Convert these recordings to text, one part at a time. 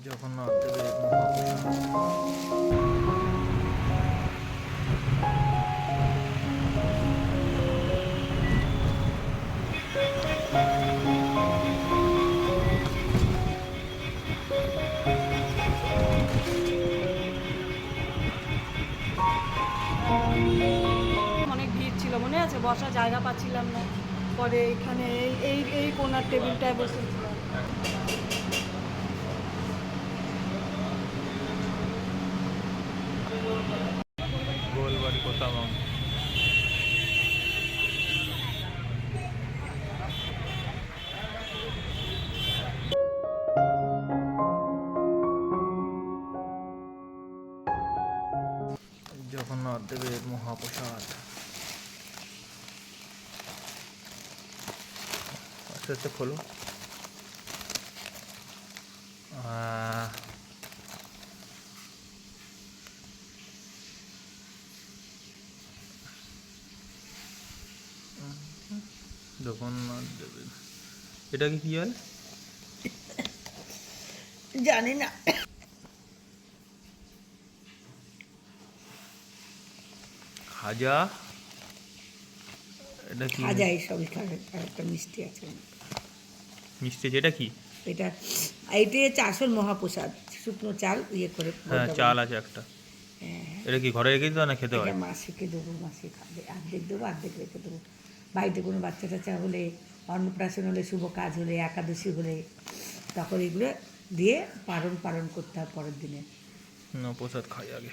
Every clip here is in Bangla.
জগন্নাথ দেবের মহাপ্রসাদ। অনেক ভিড় ছিল, মনে আছে? বসার জায়গা পাচ্ছিলাম না, পরে এখানে এই এই কোনার টেবিলটায় বসেছিলাম। গোলবাড়ি কোথাও জগন্নাথ দেবের মহাপ্রসাদ। আস্তে আস্তে খোলো। জগন্নাথ দেবের এটা কি হয় জানি না। খাজা, এটা কি খাজা এইসব একটা মিষ্টি আছে, মিষ্টি? যেটা কি এটা এইটাই হচ্ছে আসল মহাপ্রসাদ। শুকনো চাল ইয়ে করে, হ্যাঁ চাল আছে একটা। এটা কি ঘরে রেখে দিতে হয় না খেতে হয়? এটা মাসিকে দেবো, মাসি খাবে, অর্ধেক দেবো, অর্ধেক রেখে দেবো। বাড়িতে কোনো বাচ্চা টাচ্চা হলে, অন্নপ্রাশন হলে, শুভ কাজ হলে, একাদশী হলে, তখন এগুলো দিয়ে পালন করতে হয় পরের দিনে। প্রসাদ খাই আগে।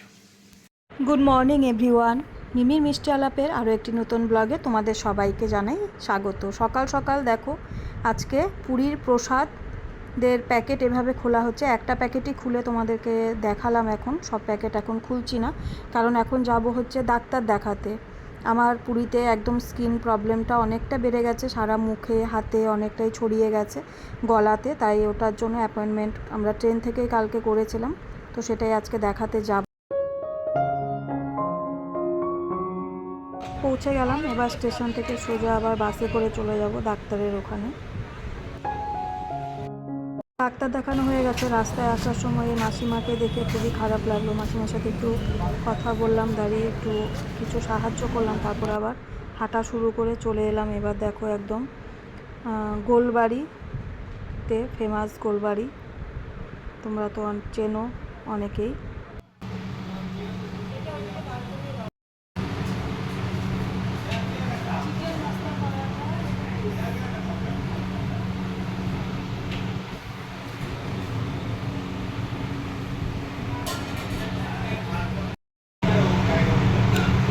গুড মর্নিং এভরিওয়ান, মিমির মিষ্টি আলাপের আরও একটি নতুন ব্লগে তোমাদের সবাইকে জানাই স্বাগত। সকাল সকাল দেখো, আজকে পুরীর প্রসাদের প্যাকেট এভাবে খোলা হচ্ছে। একটা প্যাকেটই খুলে তোমাদেরকে দেখালাম, এখন সব প্যাকেট এখন খুলছি না, কারণ এখন যাব হচ্ছে ডাক্তার দেখাতে। আমার পুরীতে একদম স্কিন প্রবলেমটা অনেকটা বেড়ে গেছে, সারা মুখে হাতে অনেকটাই ছড়িয়ে গেছে, গলাতে। তাই ওটার জন্য অ্যাপয়েন্টমেন্ট আমরা ট্রেন থেকেই কালকে করেছিলাম, তো সেটাই আজকে দেখাতে যাব। পৌঁছে গেলাম, এবার স্টেশন থেকে সোজা আবার বাসে করে চলে যাব ডাক্তারের ওখানে। ডাক্তার দেখানো হয়ে গেছে। রাস্তায় আসার সময় মাসিমাকে দেখে খুবই খারাপ লাগলো। মাসিমার সাথে একটু কথা বললাম, দাঁড়িয়ে একটু কিছু সাহায্য করলাম, তারপর আবার হাঁটা শুরু করে চলে এলাম। এবার দেখো একদম গোলবাড়িতে, ফেমাস গোলবাড়ি, তোমরা তো চেনো অনেকেই।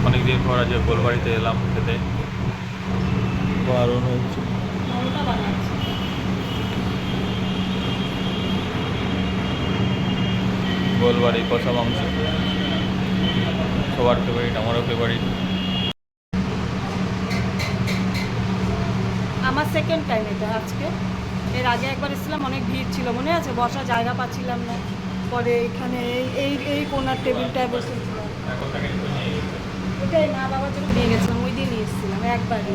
অনেকদিন পর আজ গোলবাড়িতে এলাম খেতে, বারণ হচ্ছে। গোলবাড়ি কষা মাংস সবার ফেভারিট, আমারও ফেভারিট। আমার সেকেন্ড টাইম এটা আজকে। এর আগে একবার এসেছিলাম, অনেক ভিড় ছিল, মনে আছে? বসার জায়গা পাচ্ছিলাম না, পরে এখানে এই এই কোনার টেবিলটায় বসেছিলাম। ওটাই মা বাবার জন্য নিয়ে গেছিলাম, ওই দিয়ে নিয়ে এসেছিলাম একবারই।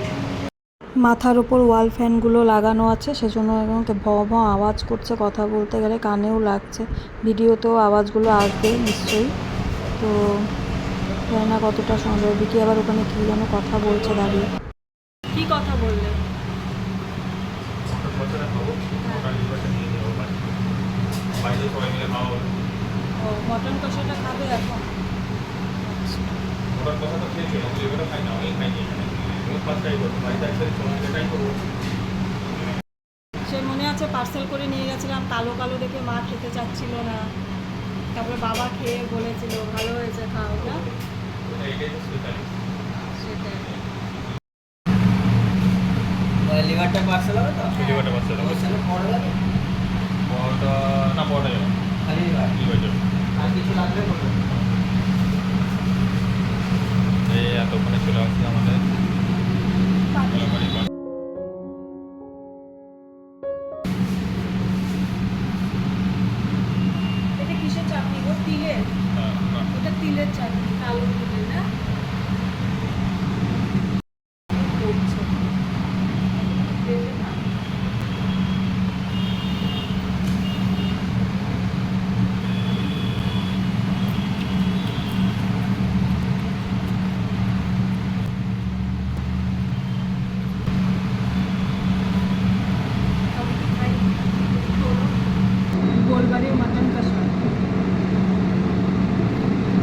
মাথার ওপর ওয়াল ফ্যানগুলো লাগানো আছে, সেজন্য একদম ভঁ ভঁ আওয়াজ করছে, কথা বলতে গেলে কানেও লাগছে। ভিডিওতেও আওয়াজগুলো আসবে নিশ্চয়ই, তো জানি না কতটা সম্ভব। বিকি আবার ওখানে কী যেন কথা বলছে দাঁড়িয়ে। কী কথা বললে? ও মটন কষাটা খাবে এখন? সে মনে আছে পার্সেল করে নিয়ে গেছিলাম, কালো কালো দেখে মা খেতে চাচ্ছিল না, তারপরে বাবা খেয়ে বলেছিল ভালো হয়েছে, খাও না। সেটাই। লিভারটা পার্সেল হবে তো? লিভারটা পার্সেল হবে। পড়া লাগে? বড়টা না, বড়টা যাবে, খালি লিভার লিভার যাবে। আর কিছু লাগবে বলবেন। এই এতক্ষণে চলে আসছে আমাদের গোলবাড়ি। এটা কিসের চাটনি গো? তিলের? ওটা তিলের চাটনি, কালো তিলের না? গোলবাড়ির মাটন কষা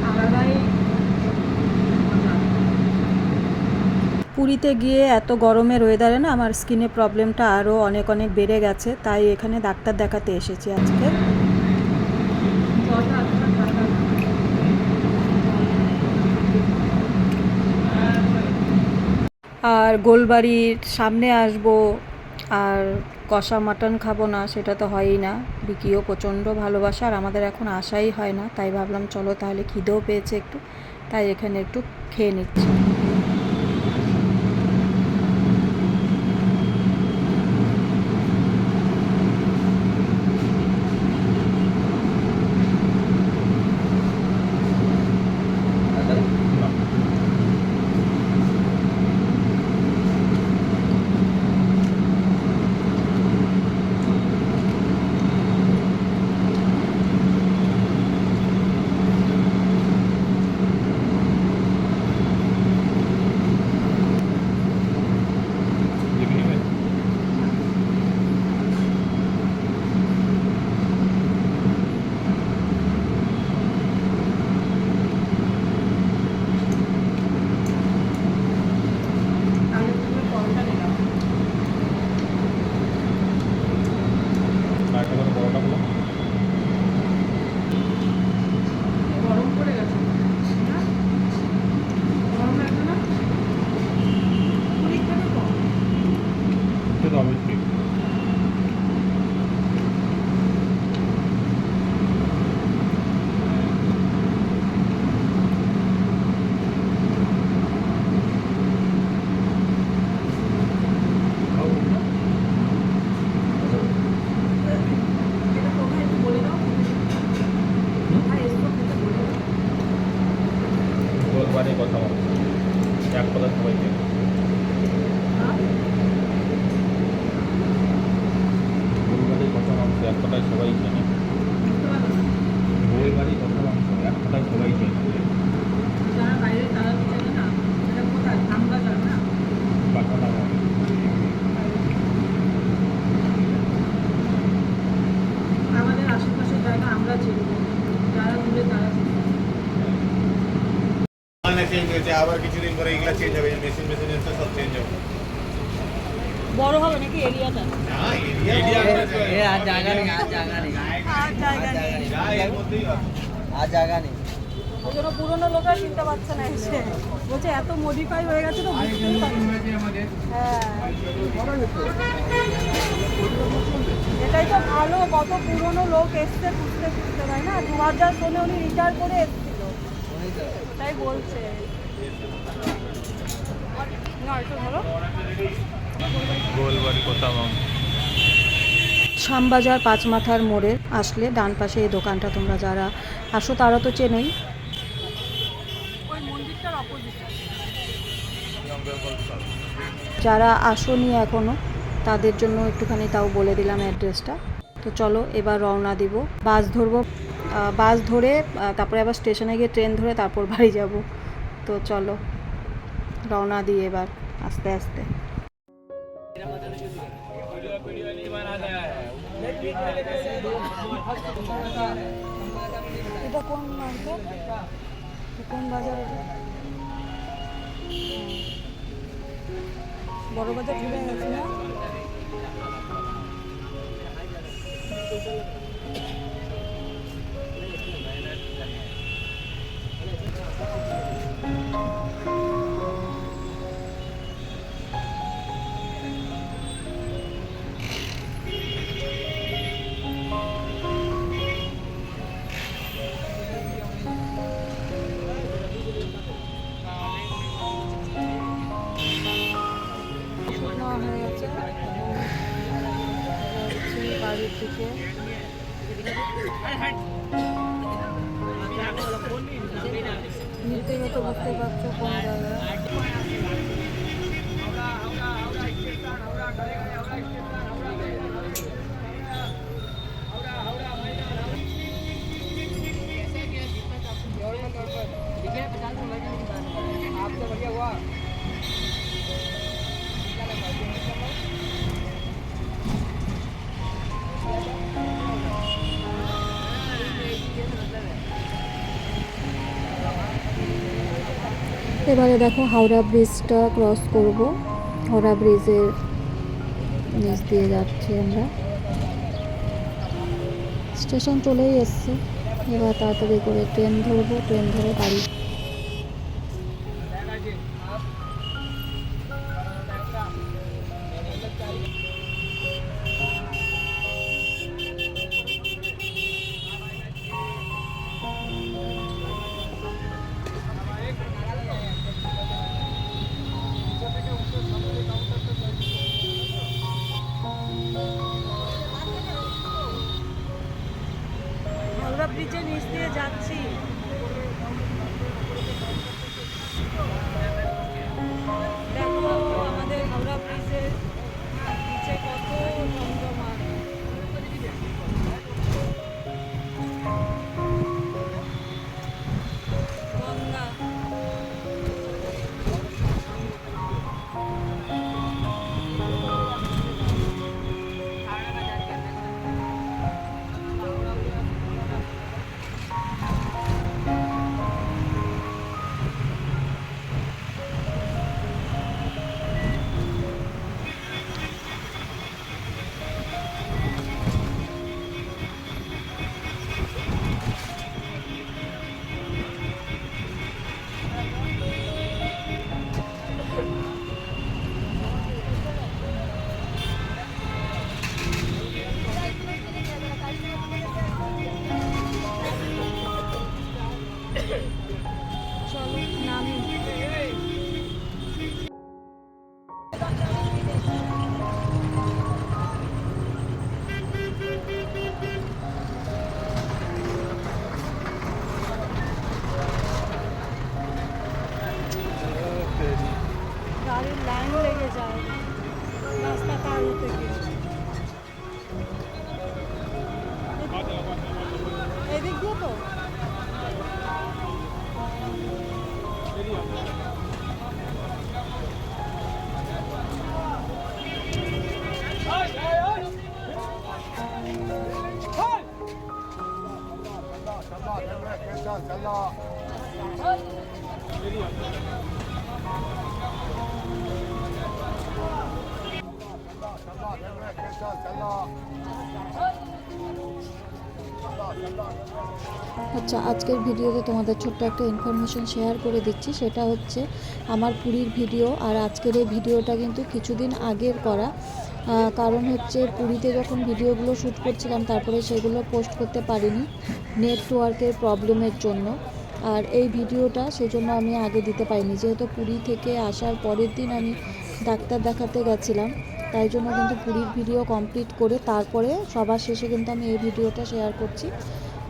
আলাদাই মজা। পুরীতে গিয়ে এত গরমের ওয়েদারে না আমার স্কিনের প্রবলেমটা আরও অনেক অনেক বেড়ে গেছে, তাই এখানে ডাক্তার দেখাতে এসেছি আজকে। আর গোলবাড়ির সামনে আসবো আর কষা মাটন খাবো না সেটা তো হয়ই না। বিকিও প্রচণ্ড ভালোবাসা আর আমাদের এখন আসাই হয় না, তাই ভাবলাম চলো তাহলে খিদেও পেয়েছে একটু, তাই এখানে একটু খেয়ে নিচ্ছি। গরম পড়ে গেছে না? গরম লাগছে না? পুরীর থেকে কম। এটা কোথায় একটু বলে দাও? কোথায় এসবো খেতে বলে দাও। গোলবাড়ির কথা বলো, এক কথা সবাই চেনে। হ্যাঁ? গোলবাড়ির কথা মাংস এক কথায় সবাই চেনে। বুঝতে পারো না? গোলবাড়ির কথা মাংস এক কথায় সবাই চেনে। যারা বাইরে তারা তো চেনে না। এটা কোথায়? ধানবাজার না? বাসাটা মনে। আমাদের আশেপাশের জায়গা আমরা চিনব, যারা দূরে তারা চিনবে। চেঞ্জ হয়েছে, আবার কিছুদিন পরে এগুলা চেঞ্জ হবে, মেশিন সব চেঞ্জ হবে। বড় হবে নাকি এরিয়াটা? না, এরিয়া এ আর জায়গা নেই, আর জায়গা নেই, আর জায়গা নেই। যা এর মধ্যেই হবে। আর জায়গা নেই। ওই জন্য পুরোনো লোকরা চিনতে পারছে না এসে, বলছে এত মডিফাই হয়ে গেছে তো বুঝতেই পারছি না। হ্যাঁ, এটাই তো ভালো, কত পুরোনো লোক এসছে খুঁজতে খুঁজতে, তাই না? 2000 সালে উনি রিটায়ার করে এসেছিল, তাই বলছে। না এটা ভালো। গোলবাড়ির কথা মাংস। শ্যামবাজার পাঁচমাথার মোড়ে আসলে ডান পাশে এই দোকানটা, তোমরা যারা আসো তারা তো চেনোই। ওই মন্দিরটার অপোজিটে। যারা আসোনি এখনো তাদের জন্য একটুখানি তাও বলে দিলাম অ্যাড্রেসটা। তো চলো এবার রওনা দিব, বাস ধরবো, বাস ধরে তারপরে আবার স্টেশনে গিয়ে ট্রেন ধরে তারপর বাড়ি যাব। তো চলো রওনা দিই এবার আস্তে আস্তে। এটা কোন মার্কেট, কোন বাজার? বড় বাজার ঘুরে গেছে না? হয়ে গেছে বাড়ির দিকে। নিতে তো বুঝতে পারছো কোন জায়গায়। এবারে দেখো হাওড়া ব্রিজটা ক্রস করব। হাওড়া ব্রিজের নিচ দিয়ে যাচ্ছি আমরা। স্টেশন চলেই এসছে, এবার তাড়াতাড়ি করে ট্রেন ধরবো, ট্রেন ধরে বাড়ি। হাওড়া ব্রিজের নিচ দিয়ে যাচ্ছি। দেখো আমাদের হাওড়া ব্রিজের নিচে কত জমজমাট। গঙ্গা। চলো নামি। গাড়ির লাইন লেগে যায় রাস্তা পার হতে গিয়ে। এদিক দিয়ে তো আচ্ছা, আজকের ভিডিওতে তোমাদের ছোট্ট একটা ইনফরমেশন শেয়ার করে দিচ্ছি। সেটা হচ্ছে আমার পুরীর ভিডিও আর আজকের এই ভিডিওটা কিন্তু কিছুদিন আগের করা। কারণ হচ্ছে পুরীতে যখন ভিডিওগুলো শ্যুট করছিলাম তারপরে সেগুলো পোস্ট করতে পারিনি নেটওয়ার্কের প্রবলেমের জন্য। আর এই ভিডিওটা সেজন্য আমি আগে দিতে পারিনি, যেহেতু পুরী থেকে আসার পরের দিন আমি ডাক্তার দেখাতে গেছিলাম, তাই জন্য কিন্তু পুরীর ভিডিও কমপ্লিট করে তারপরে সবার শেষে কিন্তু আমি এই ভিডিওটা শেয়ার করছি।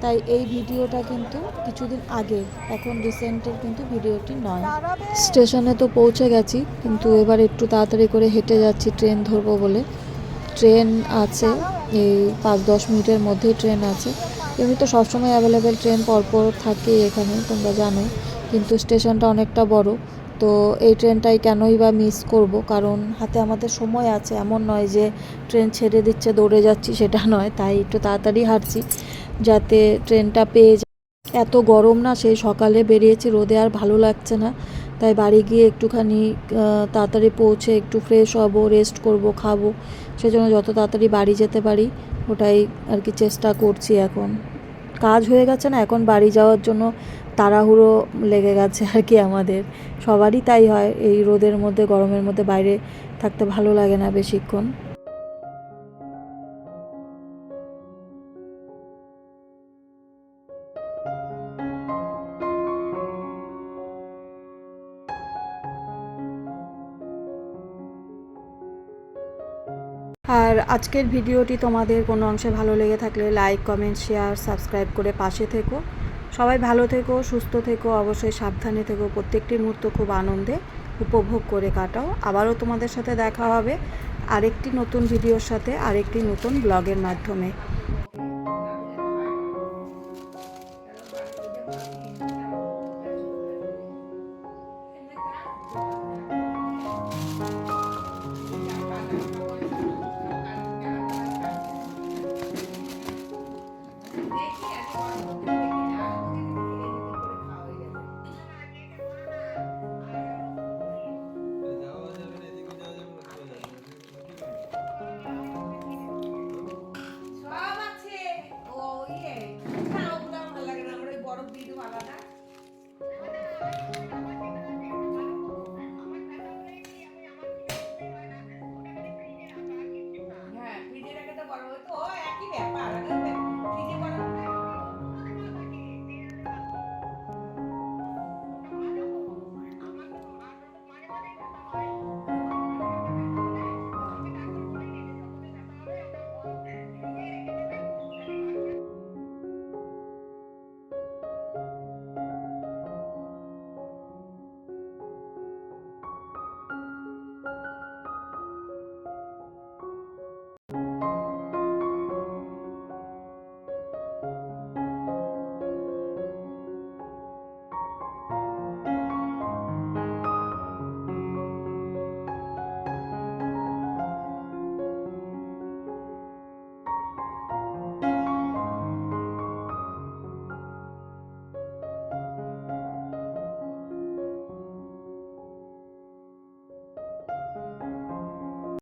তাই এই ভিডিওটা কিন্তু কিছুদিন আগে, এখন রিসেন্টের কিন্তু ভিডিওটি নয়। স্টেশনে তো পৌঁছে গেছি, কিন্তু এবার একটু তাড়াতাড়ি করে হেঁটে যাচ্ছি ট্রেন ধরবো বলে। ট্রেন আছে এই 5-10 মিনিটের মধ্যেই ট্রেন আছে। এমনি তো সবসময় অ্যাভেলেবেল ট্রেন পরপর থাকে এখানে, তোমরা জানো, কিন্তু স্টেশনটা অনেকটা বড়, তো এই ট্রেনটাই কেনই বা মিস করব, কারণ হাতে আমাদের সময় আছে। এমন নয় যে ট্রেন ছেড়ে দিচ্ছে দৌড়ে যাচ্ছি, সেটা নয়। তাই একটু তাড়াতাড়ি হাঁটছি যাতে ট্রেনটা পেয়ে যায়। এত গরম না, সেই সকালে বেরিয়েছি, রোদে আর ভালো লাগছে না। তাই বাড়ি গিয়ে একটুখানি তাড়াতাড়ি পৌঁছে একটু ফ্রেশ হব, রেস্ট করব, খাবো। সেজন্য যত তাড়াতাড়ি বাড়ি যেতে পারি ওটাই আর কি চেষ্টা করছি। এখন কাজ হয়ে গেছে না, এখন বাড়ি যাওয়ার জন্য তাড়াহুড়ো লেগে গেছে আর কি আমাদের সবারই তাই হয়। এই রোদের মধ্যে, গরমের মধ্যে বাইরে থাকতে ভালো লাগে না বেশিক্ষণ। আর আজকের ভিডিওটি তোমাদের কোনো অংশে ভালো লেগে থাকলে লাইক, কমেন্ট, শেয়ার, সাবস্ক্রাইব করে পাশে থেকো। সবাই ভালো থেকো, সুস্থ থেকো, অবশ্যই সাবধানে থেকো। প্রত্যেকটি মুহূর্ত খুব আনন্দে উপভোগ করে কাটাও। আবারও তোমাদের সাথে দেখা হবে আরেকটি নতুন ভিডিওর সাথে, আরেকটি নতুন ব্লগের মাধ্যমে। দেখি